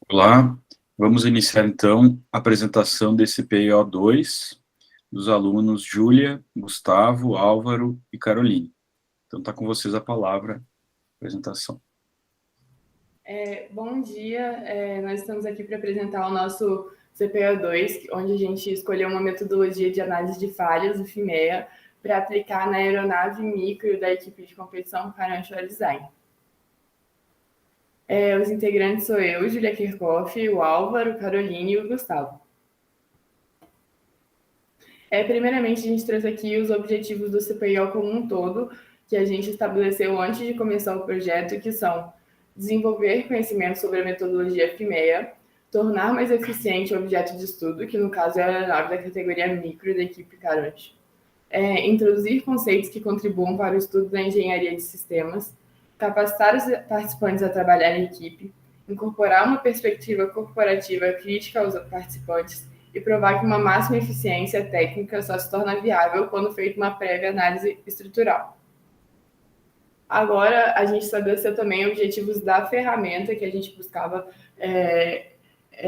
Olá, vamos iniciar então a apresentação desse PIO2 dos alunos Júlia, Gustavo, Álvaro e Caroline. Então está com vocês a palavra, apresentação. Bom dia, nós estamos aqui para apresentar o nosso CPO2, onde a gente escolheu uma metodologia de análise de falhas, o FIMEA, para aplicar na aeronave micro da equipe de competição Financial Design. Os integrantes sou eu, Julia Kirchhoff, o Álvaro, o Caroline e o Gustavo. Primeiramente, a gente trouxe aqui os objetivos do CPIO como um todo, que a gente estabeleceu antes de começar o projeto, que são desenvolver conhecimento sobre a metodologia FIMEA, tornar mais eficiente o objeto de estudo, que no caso é a aeronave da categoria micro da equipe Caronte, introduzir conceitos que contribuam para o estudo da engenharia de sistemas, capacitar os participantes a trabalhar em equipe, incorporar uma perspectiva corporativa crítica aos participantes e provar que uma máxima eficiência técnica só se torna viável quando feita uma prévia análise estrutural. Agora, a gente estabeleceu também objetivos da ferramenta que a gente buscava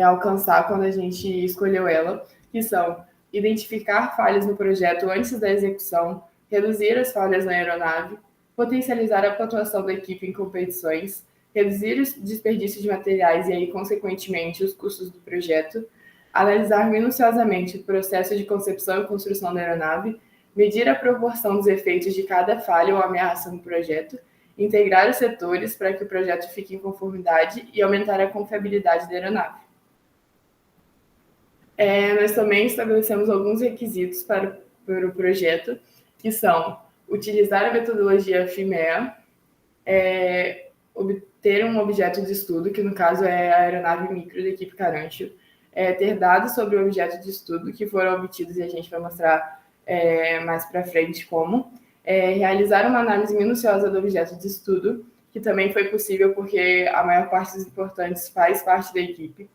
alcançar quando a gente escolheu ela, que são identificar falhas no projeto antes da execução, reduzir as falhas na aeronave, potencializar a pontuação da equipe em competições, reduzir os desperdícios de materiais e aí, consequentemente, os custos do projeto, analisar minuciosamente o processo de concepção e construção da aeronave, medir a proporção dos efeitos de cada falha ou ameaça no projeto, integrar os setores para que o projeto fique em conformidade e aumentar a confiabilidade da aeronave. Nós também estabelecemos alguns requisitos para o projeto, que são utilizar a metodologia FIMEA, obter um objeto de estudo, que no caso é a aeronave micro da equipe Carancho, ter dados sobre o objeto de estudo que foram obtidos e a gente vai mostrar mais para frente como, realizar uma análise minuciosa do objeto de estudo, que também foi possível porque a maior parte dos importantes faz parte da equipe,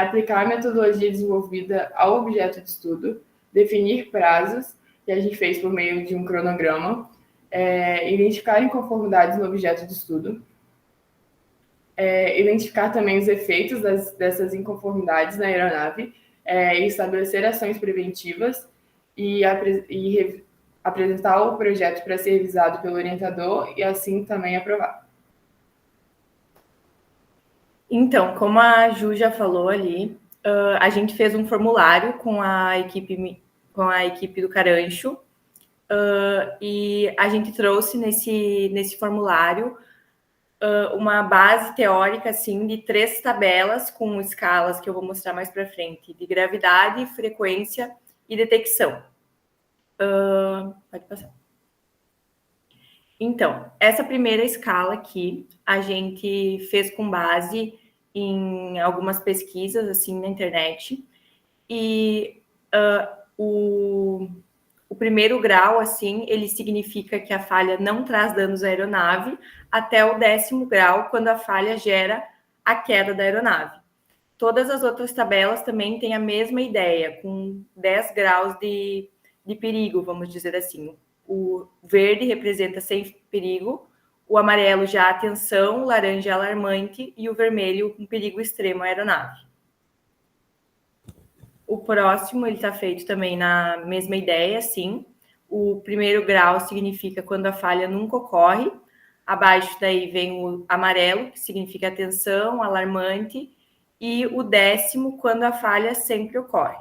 aplicar a metodologia desenvolvida ao objeto de estudo, definir prazos, que a gente fez por meio de um cronograma, identificar inconformidades no objeto de estudo, identificar também os efeitos dessas inconformidades na aeronave, estabelecer ações preventivas e apresentar o projeto para ser revisado pelo orientador e assim também aprovado. Então, como a Ju já falou ali, a gente fez um formulário com a equipe do Carancho, e a gente trouxe nesse formulário uma base teórica assim de 3 tabelas com escalas que eu vou mostrar mais para frente, de gravidade, frequência e detecção. Pode passar. Então, essa primeira escala aqui a gente fez com base em algumas pesquisas assim na internet, e o primeiro grau, assim, ele significa que a falha não traz danos à aeronave, até o 10º grau, quando a falha gera a queda da aeronave. Todas as outras tabelas também têm a mesma ideia, com 10 graus de perigo, vamos dizer assim. O verde representa sem perigo, o amarelo já atenção, o laranja alarmante e o vermelho um perigo extremo à aeronave. O próximo, ele está feito também na mesma ideia, sim. O primeiro grau significa quando a falha nunca ocorre. Abaixo daí vem o amarelo, que significa atenção, alarmante. E o 10º, quando a falha sempre ocorre.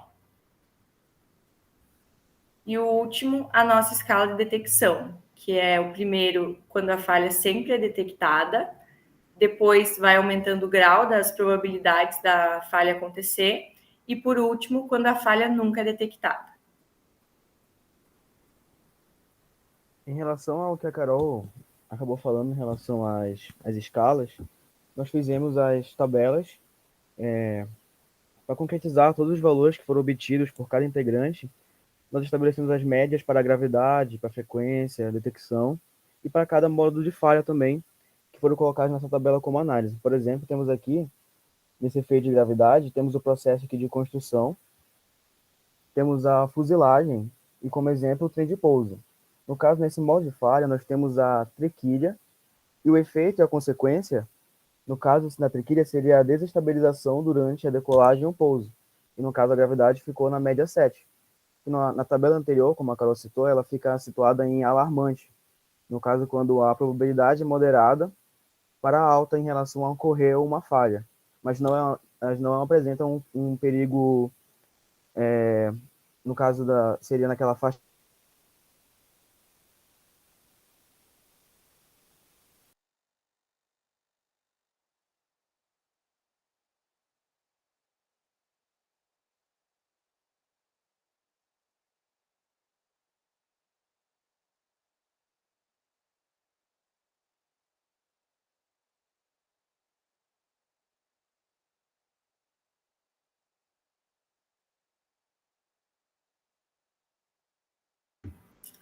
E o último, a nossa escala de detecção, que é o primeiro, quando a falha sempre é detectada. Depois vai aumentando o grau das probabilidades da falha acontecer. E, por último, quando a falha nunca é detectada. Em relação ao que a Carol acabou falando em relação às escalas, nós fizemos as tabelas para concretizar todos os valores que foram obtidos por cada integrante. Nós estabelecemos as médias para a gravidade, para a frequência, a detecção, e para cada módulo de falha também, que foram colocados nessa tabela como análise. Por exemplo, temos aqui, nesse efeito de gravidade, temos o processo aqui de construção, temos a fuselagem e, como exemplo, o trem de pouso. No caso, nesse modo de falha, nós temos a trequilha, e o efeito e a consequência No caso, na triquilha, seria a desestabilização durante a decolagem ou pouso. E no caso, a gravidade ficou na média 7. E na tabela anterior, como a Carol citou, ela fica situada em alarmante. No caso, quando a probabilidade é moderada para alta em relação a ocorrer uma falha. Mas elas não apresentam um perigo, no caso seria naquela faixa.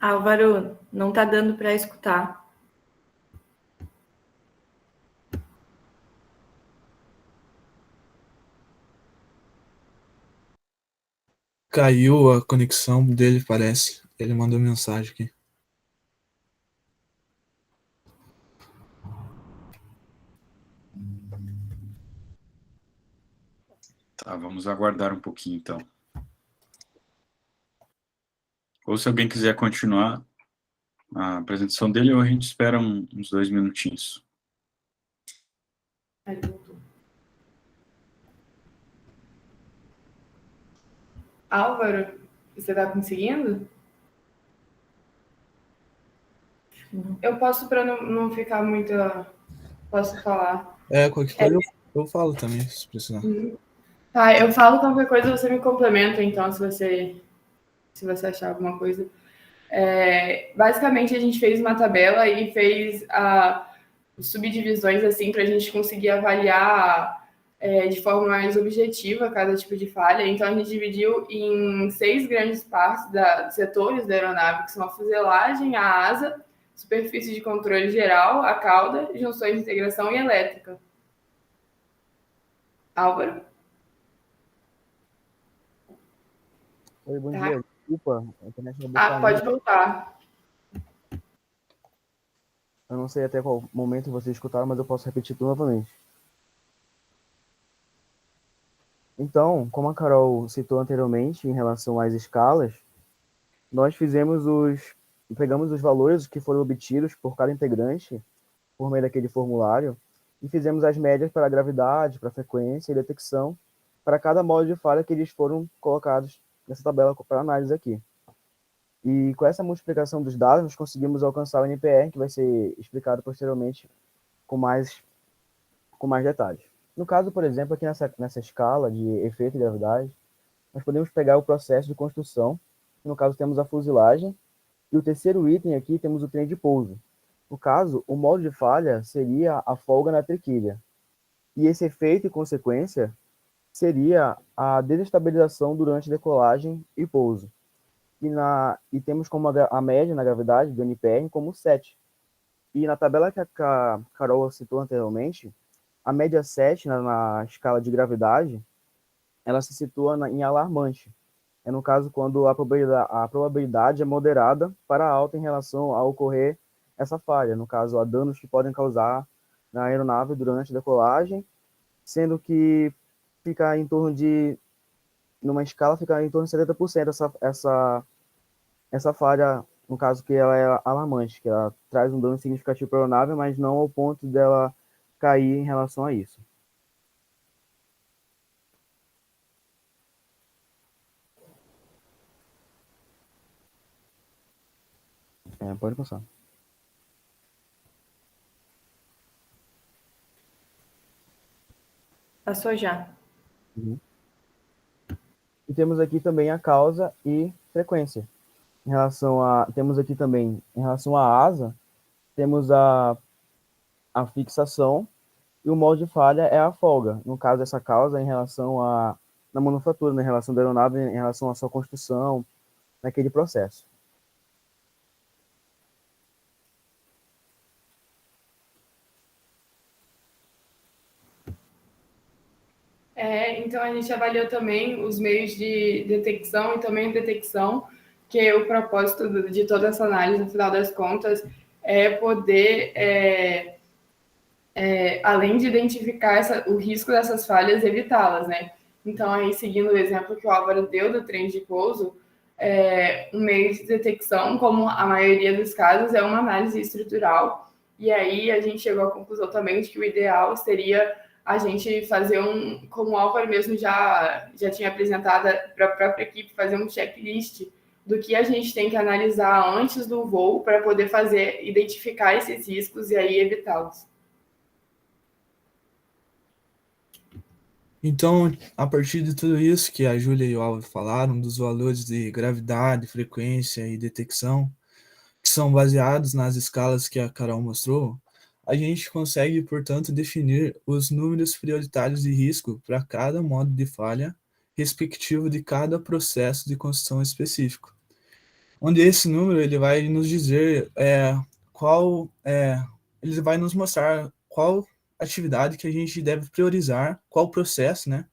Álvaro, não tá dando para escutar. Caiu a conexão dele, parece. Ele mandou mensagem aqui. Tá, vamos aguardar um pouquinho, então. Ou se alguém quiser continuar a apresentação dele, ou a gente espera uns 2 minutinhos. Ele voltou. Álvaro, você está conseguindo? Eu posso, para não ficar muito... Posso falar? Qualquer coisa eu falo também, se precisar. Tá, eu falo qualquer coisa, você me complementa, então, se você achar alguma coisa. Basicamente, a gente fez uma tabela e fez subdivisões, assim, para a gente conseguir avaliar de forma mais objetiva cada tipo de falha. Então, a gente dividiu em 6 grandes partes setores da aeronave, que são a fuselagem, a asa, superfície de controle geral, a cauda, junções de integração e elétrica. Álvaro? Oi, bom dia. Desculpa, a internet acabou caindo. Pode voltar. Eu não sei até qual momento vocês escutaram, mas eu posso repetir tudo novamente. Então, como a Carol citou anteriormente em relação às escalas, nós pegamos os valores que foram obtidos por cada integrante por meio daquele formulário e fizemos as médias para a gravidade, para a frequência e detecção para cada modo de falha que eles foram colocados nessa tabela para análise aqui. E com essa multiplicação dos dados, nós conseguimos alcançar o NPR, que vai ser explicado posteriormente com mais detalhes. No caso, por exemplo, aqui nessa escala de efeito e gravidade, nós podemos pegar o processo de construção. No caso, temos a fuselagem. E o terceiro item aqui, temos o trem de pouso. No caso, o modo de falha seria a folga na triquilha. E esse efeito e consequência seria a desestabilização durante decolagem e pouso. E temos como a média na gravidade do NPR como 7. E na tabela que a Carol citou anteriormente, a média 7 na escala de gravidade, ela se situa em alarmante. É no caso quando a probabilidade é moderada para alta em relação a ocorrer essa falha. No caso, há danos que podem causar na aeronave durante a decolagem, sendo que fica em torno de, numa escala, fica em torno de 70% essa falha, no caso que ela é alarmante, que ela traz um dano significativo para a aeronave, mas não ao ponto dela cair em relação a isso. Pode passar. Passou já. Uhum. E temos aqui também a causa e frequência. Temos aqui também, em relação à asa, temos a fixação e o modo de falha é a folga. No caso, essa causa é em relação na manufatura, na relação da aeronave, em relação à sua construção, naquele processo. Então, a gente avaliou também os meios de detecção e também detecção, que o propósito de toda essa análise, no final das contas, é poder além de identificar o risco dessas falhas, evitá-las, né? Então, aí, seguindo o exemplo que o Álvaro deu do trem de pouso, um meio de detecção, como a maioria dos casos, é uma análise estrutural. E aí a gente chegou à conclusão também de que o ideal seria a gente fazer como o Álvaro mesmo já tinha apresentado para a própria equipe, fazer um checklist do que a gente tem que analisar antes do voo para poder identificar esses riscos e aí evitá-los. Então, a partir de tudo isso que a Júlia e o Álvaro falaram, dos valores de gravidade, frequência e detecção, que são baseados nas escalas que a Carol mostrou, a gente consegue, portanto, definir os números prioritários de risco para cada modo de falha, respectivo de cada processo de construção específico. Onde esse número ele vai nos dizer ele vai nos mostrar qual atividade que a gente deve priorizar, qual processo, né,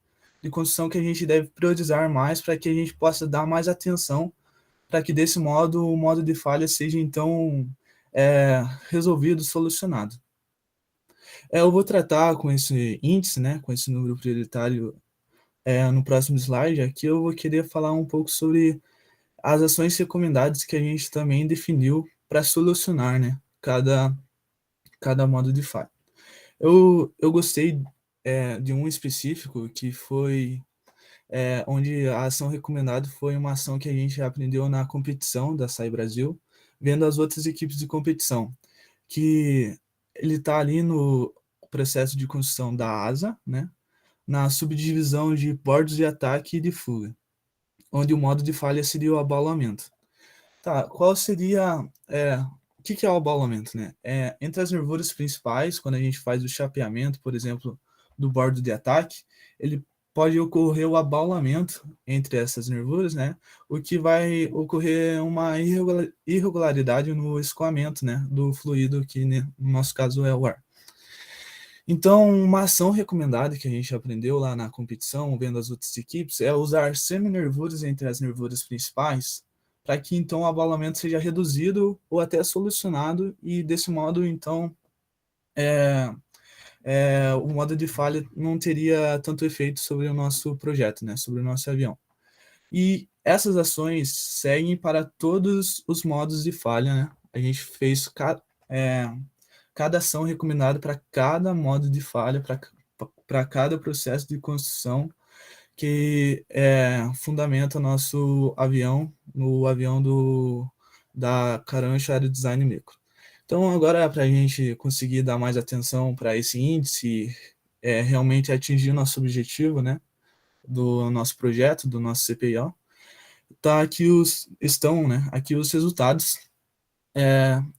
de construção que a gente deve priorizar mais para que a gente possa dar mais atenção, para que desse modo o modo de falha seja então resolvido, solucionado. Eu vou tratar com esse índice, né, com esse número prioritário no próximo slide. Aqui eu vou querer falar um pouco sobre as ações recomendadas que a gente também definiu para solucionar, né, cada modo de falha. Eu gostei de um específico que foi onde a ação recomendada foi uma ação que a gente aprendeu na competição da SAI Brasil, vendo as outras equipes de competição, que ele está ali no processo de construção da asa, né, na subdivisão de bordos de ataque e de fuga, onde o modo de falha seria o abaulamento. Tá, qual seria. O que é o abaulamento, né? Entre as nervuras principais, quando a gente faz o chapeamento, por exemplo, do bordo de ataque, ele pode ocorrer o abaulamento entre essas nervuras, né? O que vai ocorrer uma irregularidade no escoamento, né, do fluido, que no nosso caso é o ar. Então, uma ação recomendada que a gente aprendeu lá na competição, vendo as outras equipes, é usar seminervuras entre as nervuras principais, para que então o abaulamento seja reduzido ou até solucionado, e desse modo, então, o modo de falha não teria tanto efeito sobre o nosso projeto, né, sobre o nosso avião. E essas ações seguem para todos os modos de falha, né? A gente fez cada ação recomendada para cada modo de falha, para cada processo de construção que fundamenta nosso avião, no avião da Carancha Aerodesign Micro. Então, agora, para a gente conseguir dar mais atenção para esse índice, realmente atingir nosso objetivo, né, do nosso projeto, do nosso CPIO, estão aqui os resultados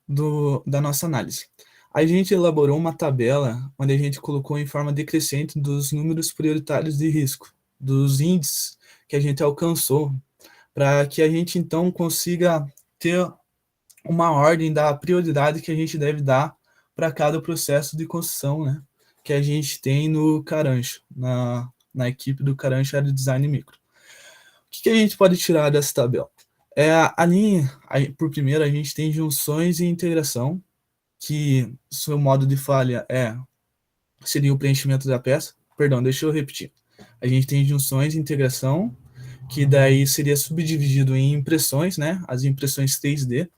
da nossa análise. A gente elaborou uma tabela onde a gente colocou em forma decrescente dos números prioritários de risco, dos índices que a gente alcançou, para que a gente então consiga ter uma ordem da prioridade que a gente deve dar para cada processo de construção, né, que a gente tem no Carancha, na equipe do Carancha Aerodesign Micro. O que a gente pode tirar dessa tabela? Por primeiro, a gente tem junções e integração, que seu modo de falha seria o preenchimento da peça. Perdão, deixa eu repetir. A gente tem junções e integração, que daí seria subdividido em impressões, né? As impressões 3D.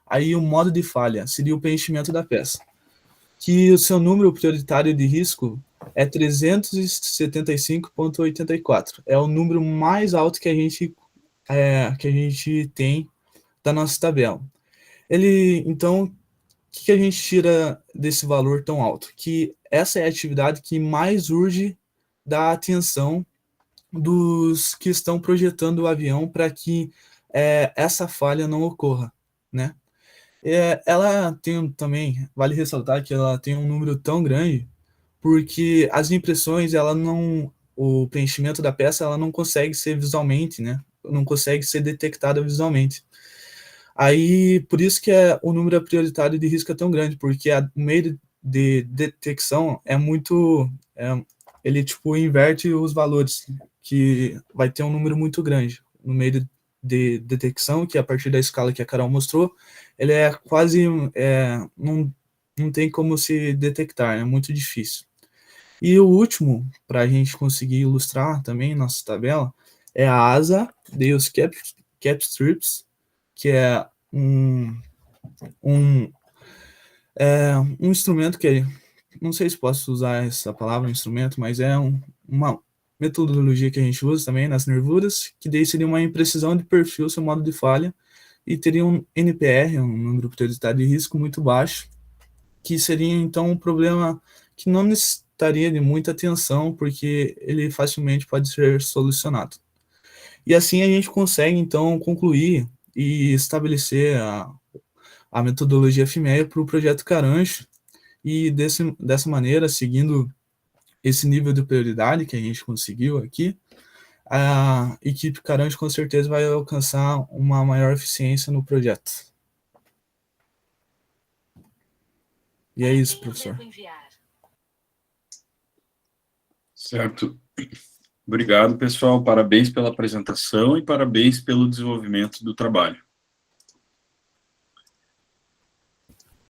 Aí o modo de falha seria o preenchimento da peça, que o seu número prioritário de risco é 375,84. É o número mais alto que a gente tem da nossa tabela. Então, o que a gente tira desse valor tão alto? Que essa é a atividade que mais urge da atenção dos que estão projetando o avião para que essa falha não ocorra, né? Ela tem também, vale ressaltar que ela tem um número tão grande porque as impressões, o preenchimento da peça, ela não consegue ser visualmente, né? Não consegue ser detectada visualmente. Aí, por isso que o número prioritário de risco é tão grande, porque o meio de detecção ele tipo inverte os valores, que vai ter um número muito grande. No meio de detecção, que a partir da escala que a Carol mostrou, ele é quase, não não tem como se detectar, é muito difícil. E o último, para a gente conseguir ilustrar também nossa tabela, é a ASA Deus Capstrips, que é um instrumento que, não sei se posso usar essa palavra instrumento, mas é uma metodologia que a gente usa também nas nervuras, que daí seria uma imprecisão de perfil, seu modo de falha, e teria um NPR, um número prioritário de risco muito baixo, que seria então um problema que não necessitaria de muita atenção, porque ele facilmente pode ser solucionado. E assim a gente consegue então concluir e estabelecer a metodologia FIMEA para o projeto Carancho, e dessa maneira, seguindo esse nível de prioridade que a gente conseguiu aqui, a equipe Carancho com certeza vai alcançar uma maior eficiência no projeto. E é isso, professor. Certo. Obrigado, pessoal. Parabéns pela apresentação e parabéns pelo desenvolvimento do trabalho.